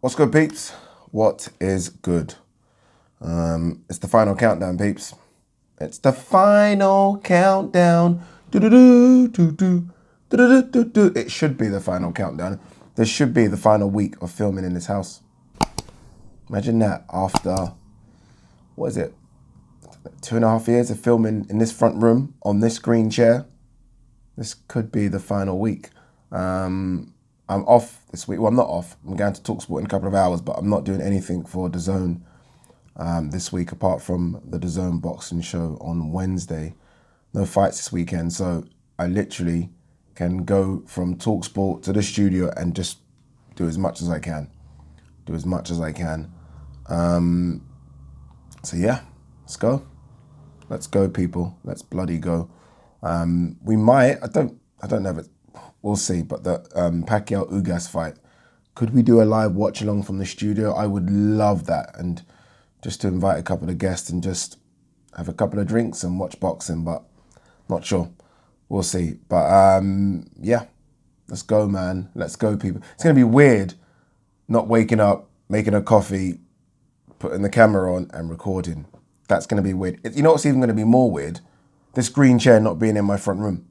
What's good, peeps? What is good? It's the final countdown, peeps. It's the final countdown. Do-do-do-do-do. Do-do-do-do-do. It should be the final countdown. This should be the final week of filming in this house. Imagine that after, what is it, 2.5 years of filming in this front room on this green chair. This could be the final week. I'm off this week. Well, I'm not off. I'm going to TalkSport in a couple of hours, but I'm not doing anything for DAZN this week apart from the DAZN boxing show on Wednesday. No fights this weekend, so I literally can go from TalkSport to the studio and just do as much as I can. So yeah, let's go. Let's go, people. Let's bloody go. We might. I don't know if it. We'll see. But the Pacquiao-Ugas fight, could we do a live watch along from the studio? I would love that, and just to invite a couple of guests and just have a couple of drinks and watch boxing. But not sure. We'll see. But yeah, let's go, man. Let's go, people. It's gonna be weird not waking up, making a coffee, putting the camera on and recording. That's going to be weird. You know what's even going to be more weird? This green chair not being in my front room.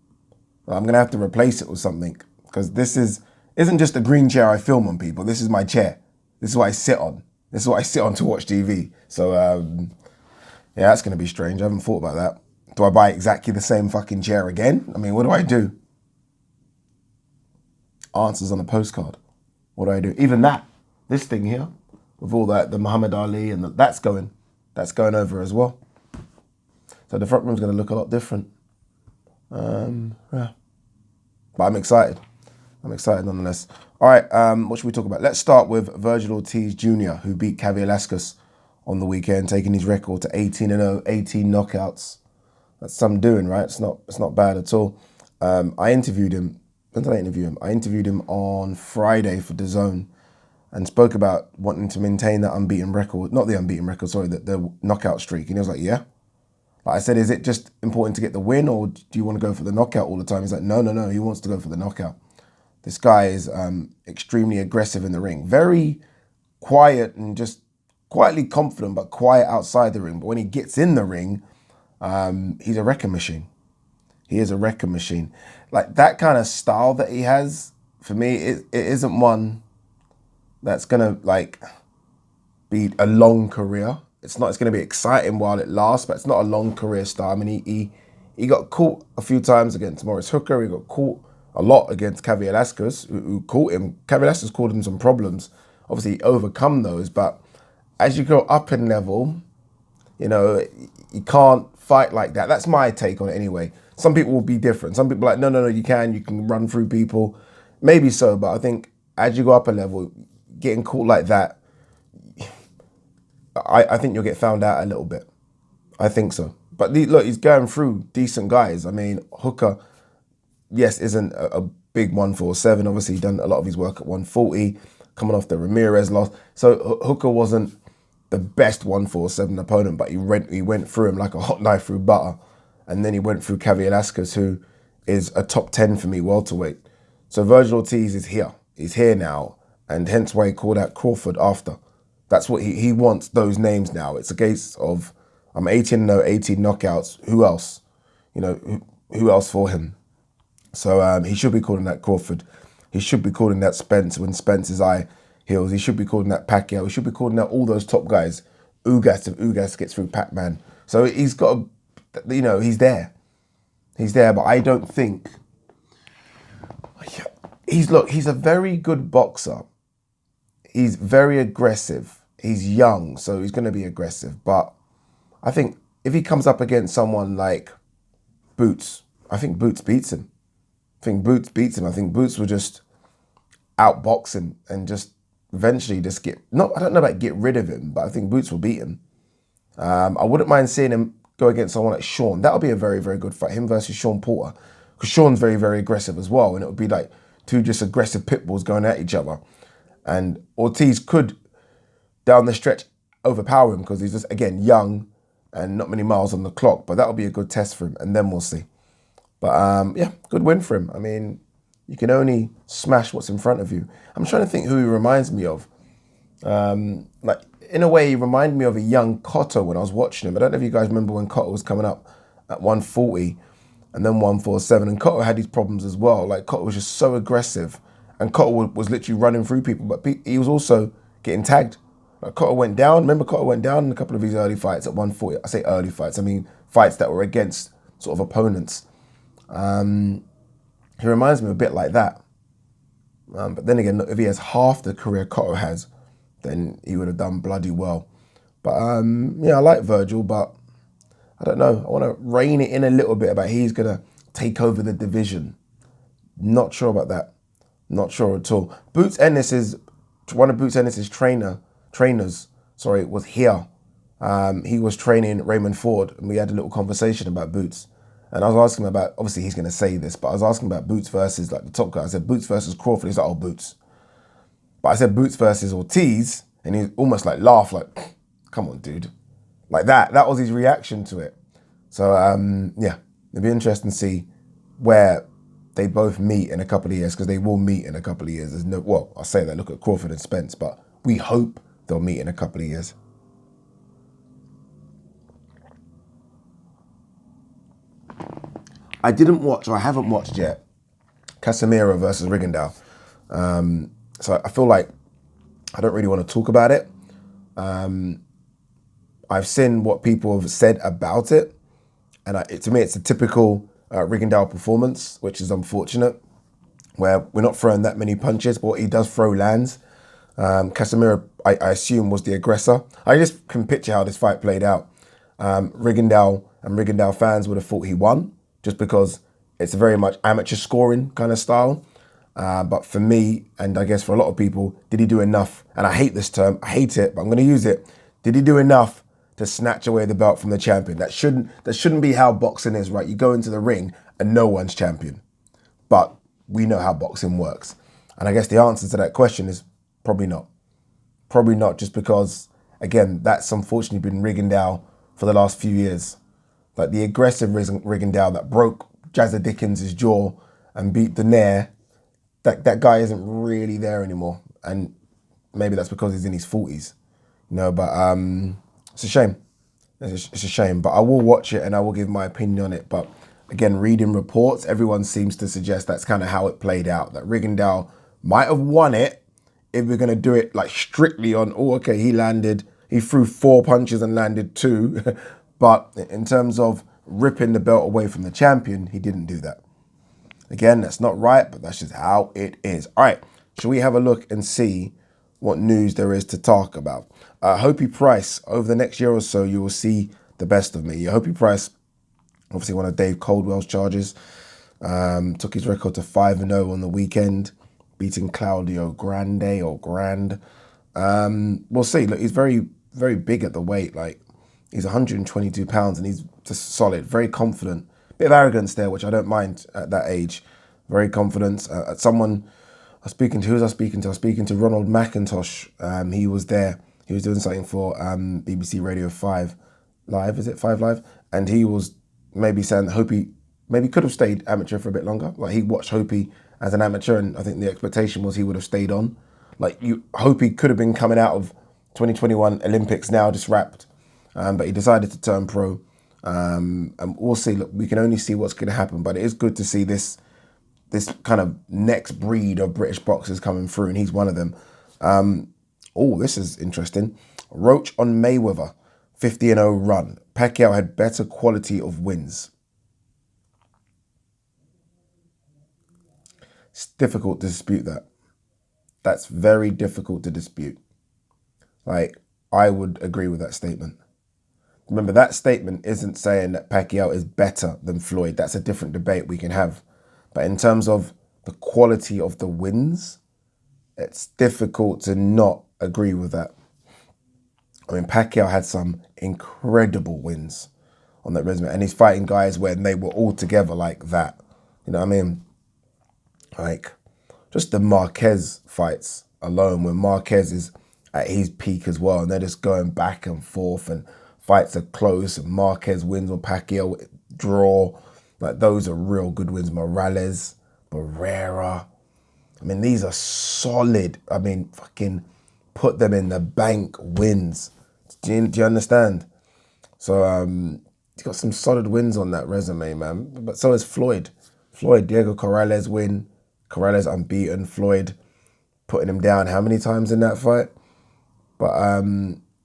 I'm going to have to replace it with something, because this isn't just a green chair I film on, people. This is my chair. This is what I sit on. This is what I sit on to watch TV. So, yeah, that's going to be strange. I haven't thought about that. Do I buy exactly the same fucking chair again? I mean, what do I do? Answers on a postcard. What do I do? Even that, this thing here, with all that, the Muhammad Ali, and that's going over as well. So the front room's going to look a lot different. Yeah. But I'm excited. Nonetheless. All right, what should we talk about? Let's start with Virgil Ortiz Jr., who beat Kavaliauskas on the weekend, taking his record to 18-0, 18 knockouts. That's some doing, right? It's not bad at all. I interviewed him. When did I interview him? I interviewed him on Friday for DAZN, and spoke about wanting to maintain that unbeaten record, not the unbeaten record, sorry, the knockout streak. And he was like, yeah. Like I said, is it just important to get the win, or do you want to go for the knockout all the time? He's like, no, he wants to go for the knockout. This guy is extremely aggressive in the ring. Very quiet and just quietly confident, but quiet outside the ring. But when he gets in the ring, he's a wrecking machine. He is a wrecking machine. Like, that kind of style that he has, for me, it isn't one that's gonna like be a long career. It's gonna be exciting while it lasts, but it's not a long career style. I mean, he got caught a few times against Maurice Hooker. He got caught a lot against Kavaliauskas, who caught him. Kavaliauskas caused him some problems. Obviously, he overcome those, but as you go up in level, you know, you can't fight like that. That's my take on it anyway. Some people will be different. Some people are like, no, you can run through people. Maybe so, but I think as you go up a level, getting caught like that, I think you'll get found out a little bit. I think so. But look, he's going through decent guys. I mean, Hooker, yes, isn't a big 147. Obviously, he's done a lot of his work at 140, coming off the Ramirez loss. So Hooker wasn't the best 147 opponent, but he went through him like a hot knife through butter. And then he went through Kavaliauskas, who is a top 10 for me welterweight. So Virgil Ortiz is here. He's here now. And hence why he called out Crawford after. That's what he wants, those names now. It's a case of, I'm 18-0, 18 knockouts. Who else? You know, who else for him? So he should be calling that Crawford. He should be calling that Spence when Spence's eye heals. He should be calling that Pacquiao. He should be calling out all those top guys. Ugas, if Ugas gets through Pac-Man. So he's got a, you know, he's there. He's there, but I don't think... He's a very good boxer. He's very aggressive. He's young, so he's going to be aggressive. But I think if he comes up against someone like Boots, I think Boots beats him. I think Boots will just outbox him and just eventually just I don't know about get rid of him, but I think Boots will beat him. I wouldn't mind seeing him go against someone like Sean. That would be a very, very good fight, him versus Sean Porter. Because Sean's very, very aggressive as well, and it would be like two just aggressive pit bulls going at each other. And Ortiz could, down the stretch, overpower him because he's just, again, young and not many miles on the clock. But that'll be a good test for him, and then we'll see. But yeah, good win for him. I mean, you can only smash what's in front of you. I'm trying to think who he reminds me of. Like, in a way, he reminded me of a young Cotto when I was watching him. I don't know if you guys remember when Cotto was coming up at 140 and then 147. And Cotto had these problems as well. Like, Cotto was just so aggressive. And Cotto was literally running through people. But he was also getting tagged. Like, Cotto went down. Remember, Cotto went down in a couple of his early fights at 140. I say early fights. I mean fights that were against sort of opponents. He reminds me a bit like that. But then again, look, if he has half the career Cotto has, then he would have done bloody well. But yeah, I like Virgil, but I don't know. I want to rein it in a little bit about he's going to take over the division. Not sure about that. Not sure at all. One of Boots Ennis's trainers, was here. He was training Raymond Ford, and we had a little conversation about Boots. And I was asking him about, obviously he's going to say this, but I was asking about Boots versus like the top guy. I said Boots versus Crawford. He's like, oh, Boots. But I said Boots versus Ortiz, and he almost like laughed, like, come on, dude. Like that. That was his reaction to it. So, yeah, it'd be interesting to see where they both meet in a couple of years, because they will meet in a couple of years. I'll say that, look at Crawford and Spence, but we hope they'll meet in a couple of years. I haven't watched yet, Casemiro versus Rigondeaux. So I feel like I don't really want to talk about it. I've seen what people have said about it, and to me it's a typical Rigondeaux performance, which is unfortunate, where we're not throwing that many punches, but what he does throw lands. Casemiro, I assume, was the aggressor. I just can picture how this fight played out. Rigondeaux and Rigondeaux fans would have thought he won, just because it's a very much amateur scoring kind of style. But for me, and I guess for a lot of people, did he do enough? And I hate this term, I hate it, but I'm going to use it. Did he do enough to snatch away the belt from the champion? That shouldn't be how boxing is, right? You go into the ring and no one's champion. But we know how boxing works. And I guess the answer to that question is probably not. Probably not, just because, again, that's unfortunately been Rigondeaux for the last few years. Like the aggressive Rigondeaux that broke Jazza Dickens' jaw and beat Donaire, that guy isn't really there anymore. And maybe that's because he's in his 40s. But it's a shame. It's a shame. But I will watch it and I will give my opinion on it. But again, reading reports, everyone seems to suggest that's kind of how it played out. That Rigondeaux might have won it if we're going to do it like strictly on, he threw 4 punches and landed 2. But in terms of ripping the belt away from the champion, he didn't do that. Again, that's not right, but that's just how it is. All right, shall we have a look and see what news there is to talk about? Hopey Price, over the next year or so, you will see the best of me. Hopey Price, obviously one of Dave Coldwell's charges, took his record to 5-0 on the weekend, beating Claudio Grande or Grand. We'll see. Look, he's very, very big at the weight. Like, he's 122 pounds and he's just solid, very confident. Bit of arrogance there, which I don't mind at that age. Very confident. Who was I speaking to? I was speaking to Ronald McIntosh. He was there. He was doing something for BBC Radio 5 Live. Is it 5 Live? And he was maybe saying that Hopey maybe could have stayed amateur for a bit longer. Like, he watched Hopey as an amateur, and I think the expectation was he would have stayed on. Like, Hopey could have been coming out of 2021 Olympics now just wrapped. But he decided to turn pro. And we'll see. Look, we can only see what's going to happen, but it is good to see this kind of next breed of British boxers coming through, and he's one of them. This is interesting. Roach on Mayweather, 50-0 run. Pacquiao had better quality of wins. It's difficult to dispute that. That's very difficult to dispute. Like, I would agree with that statement. Remember, that statement isn't saying that Pacquiao is better than Floyd. That's a different debate we can have. But in terms of the quality of the wins, it's difficult to not agree with that. I mean, Pacquiao had some incredible wins on that resume, and he's fighting guys when they were all together like that. You know what I mean? Like, just the Marquez fights alone, when Marquez is at his peak as well, and they're just going back and forth, and fights are close, and Marquez wins or Pacquiao draw. Like, those are real good wins. Morales, Barrera. I mean, these are solid. I mean, fucking put them in the bank wins. Do you understand? So he's got some solid wins on that resume, man. But so is Floyd. Diego Corrales win. Corrales unbeaten. Floyd putting him down how many times in that fight? But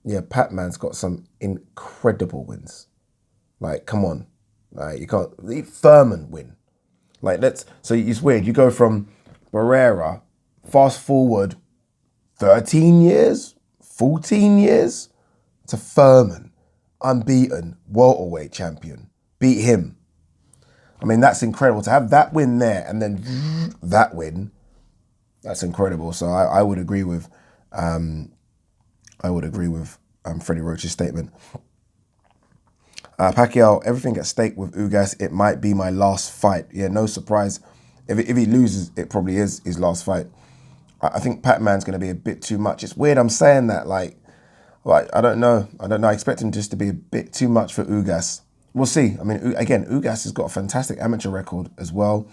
yeah, Pat-Man's got some incredible wins. Like, come on. Like, you can't... Thurman win. Like, so it's weird. You go from Barrera, fast forward 13 years, 14 years, to Thurman, unbeaten, welterweight champion. Beat him. I mean, that's incredible. To have that win there and then that win, that's incredible. So I would agree with Freddie Roach's statement. Pacquiao, everything at stake with Ugas. It might be my last fight. Yeah, no surprise. If he loses, it probably is his last fight. I think Pat-Man's going to be a bit too much. It's weird I'm saying that. Like, I don't know. I expect him just to be a bit too much for Ugas. We'll see. I mean, again, Ugas has got a fantastic amateur record as well.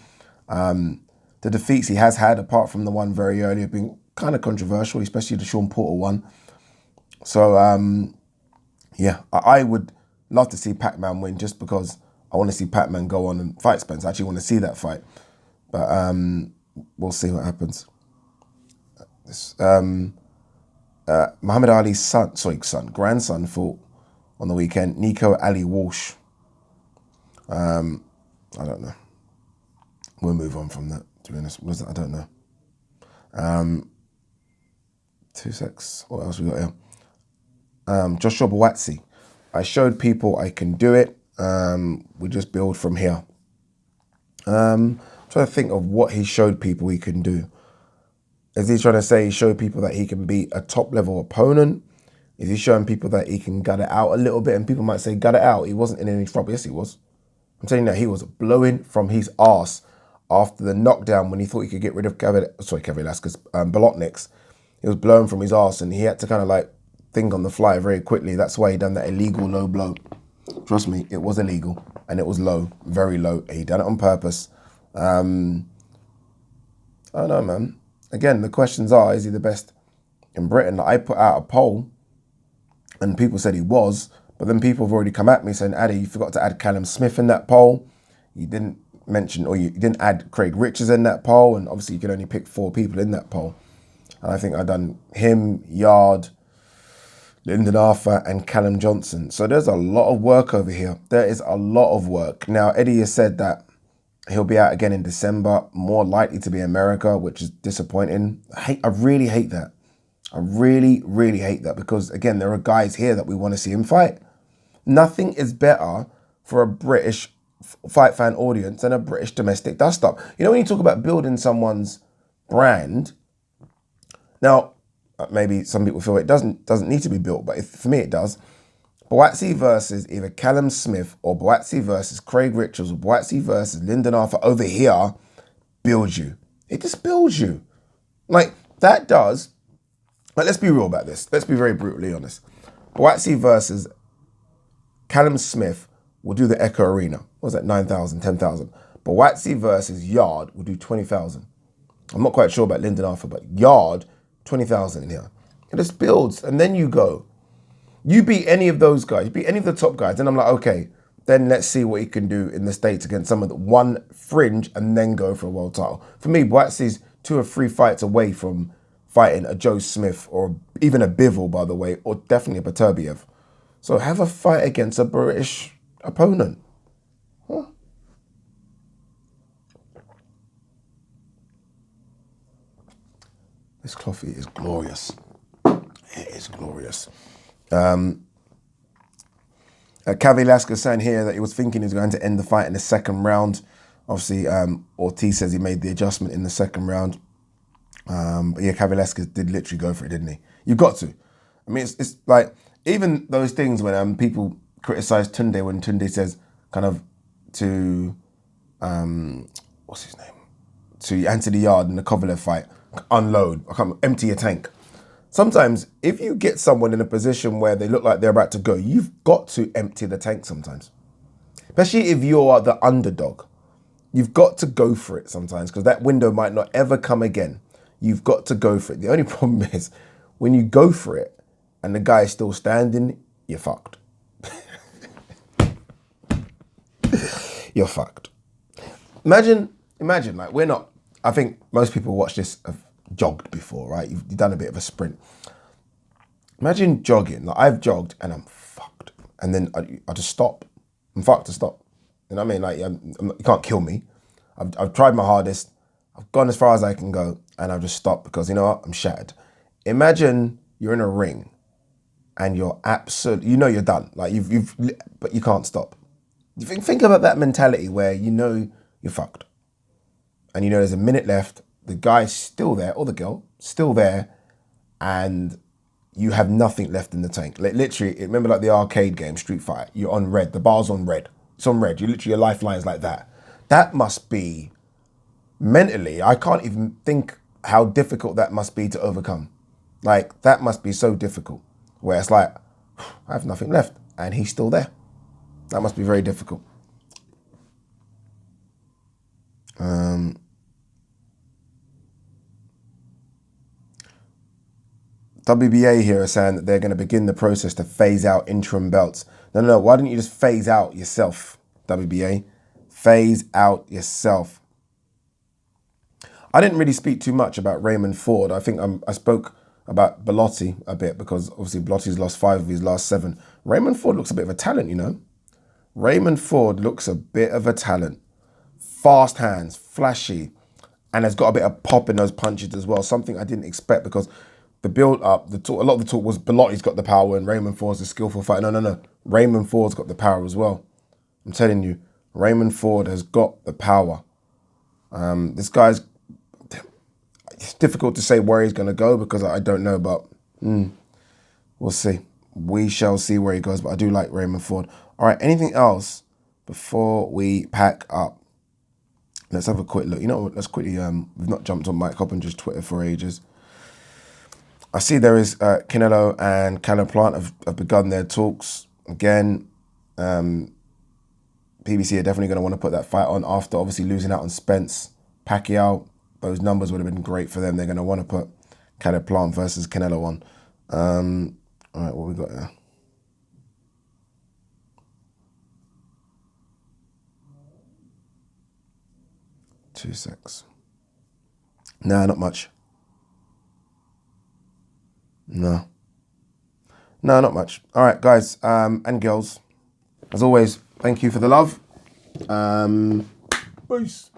The defeats he has had, apart from the one very early, have been kind of controversial, especially the Sean Porter one. So, yeah, I would love to see Pac-Man win just because I want to see Pac-Man go on and fight Spence. I actually want to see that fight. But we'll see what happens. Muhammad Ali's grandson fought on the weekend. Nico Ali Walsh. I don't know. We'll move on from that, to be honest. I don't know. 2 secs. What else we got here? Joshua Buatsi. I showed people I can do it. We just build from here. I'm trying to think of what he showed people he can do. Is he trying to say he showed people that he can beat a top-level opponent? Is he showing people that he can gut it out a little bit? And people might say, gut it out. He wasn't in any trouble. Yes, he was. I'm telling you that he was blowing from his arse after the knockdown when he thought he could get rid of Kavaliauskas, Bolotniks. He was blowing from his arse and he had to kind of like think on the fly very quickly. That's why he done that illegal low blow. Trust me, it was illegal and it was low, very low. He done it on purpose. I don't know, man. Again, the questions are, is he the best in Britain? I put out a poll and people said he was, but then people have already come at me saying, Addy, you forgot to add Callum Smith in that poll. You didn't mention, or you didn't add Craig Richards in that poll, and obviously you can only pick 4 people in that poll. And I think I've done him, Yard, Lyndon Arthur, and Callum Johnson. So there's a lot of work over here. There is a lot of work. Now, Eddie has said that he'll be out again in December, more likely to be America, which is disappointing. I really hate that. I really, really hate that because, again, there are guys here that we want to see him fight. Nothing is better for a British fight fan audience than a British domestic dust-up. You know, when you talk about building someone's brand, now, maybe some people feel it doesn't need to be built, but for me it does. Buatsi versus either Callum Smith or Buatsi versus Craig Richards or Buatsi versus Lyndon Arthur over here builds you. It just builds you. Like, that does. Like, let's be real about this. Let's be very brutally honest. Buatsi versus Callum Smith will do the Echo Arena. What was that, 9,000, 10,000? Buatsi versus Yard will do 20,000. I'm not quite sure about Lyndon Arthur, but Yard, 20,000 in here. It just builds, and then you go. You beat any of those guys, you beat any of the top guys, and I'm like, okay, then let's see what he can do in the States against some of the one fringe and then go for a world title. For me, Buatsi's 2 or 3 fights away from fighting a Joe Smith or even a Bivol, by the way, or definitely a Beterbiev. So have a fight against a British opponent. Huh? This coffee is glorious. It is glorious. Kavaliauskas saying here that he was thinking he was going to end the fight in the second round. Obviously, Ortiz says he made the adjustment in the second round. But yeah, Kavaliauskas did literally go for it, didn't he? You've got to. I mean, it's like, even those things when people criticize Tunde, when Tunde says kind of to, what's his name? To Anthony Yard in the Kovalev fight, unload, empty your tank. Sometimes, if you get someone in a position where they look like they're about to go, you've got to empty the tank sometimes. Especially if you're the underdog. You've got to go for it sometimes because that window might not ever come again. You've got to go for it. The only problem is when you go for it and the guy is still standing, you're fucked. You're fucked. Imagine, like, we're not, I think most people watch this have jogged before, right? You've done a bit of a sprint. Imagine jogging, like I've jogged and I'm fucked. And then I just stop. I'm fucked to stop. You know what I mean? Like, you can't kill me. I've tried my hardest. I've gone as far as I can go and I've just stopped because, you know what, I'm shattered. Imagine you're in a ring and you're absolutely, you know you're done. Like but you can't stop. Think about that mentality where you know you're fucked. And you know there's a minute left, the guy's still there, or the girl, still there, and you have nothing left in the tank. Like, literally, remember like the arcade game, Street Fighter, you're on red, the bar's on red. It's on red, your lifeline's like that. That must be, mentally, I can't even think how difficult that must be to overcome. Like, that must be so difficult, where it's like, I have nothing left, and he's still there. That must be very difficult. WBA here are saying that they're going to begin the process to phase out interim belts. No, why didn't you just phase out yourself, WBA? Phase out yourself. I didn't really speak too much about Raymond Ford. I think I spoke about Buatsi a bit because obviously Buatsi's lost 5 of his last 7. Raymond Ford looks a bit of a talent, you know. Raymond Ford looks a bit of a talent. Fast hands, flashy, and has got a bit of pop in those punches as well. Something I didn't expect because the build up, a lot of the talk was Bulotti's got the power and Raymond Ford's a skillful fighter. No. Raymond Ford's got the power as well. I'm telling you, Raymond Ford has got the power. This guy's, it's difficult to say where he's going to go because I don't know, but we'll see. We shall see where he goes, but I do like Raymond Ford. All right, anything else before we pack up? Let's have a quick look. You know what, let's quickly, we've not jumped on Mike Hoppinger's Twitter for ages. I see there is Canelo and Calum Plant have begun their talks. Again, PBC are definitely going to want to put that fight on after obviously losing out on Spence. Pacquiao, those numbers would have been great for them. They're going to want to put Calum Plant versus Canelo on. All right, what we got here? Two secs. Nah, not much. No, not much. All right, guys and girls, as always, thank you for the love. Peace.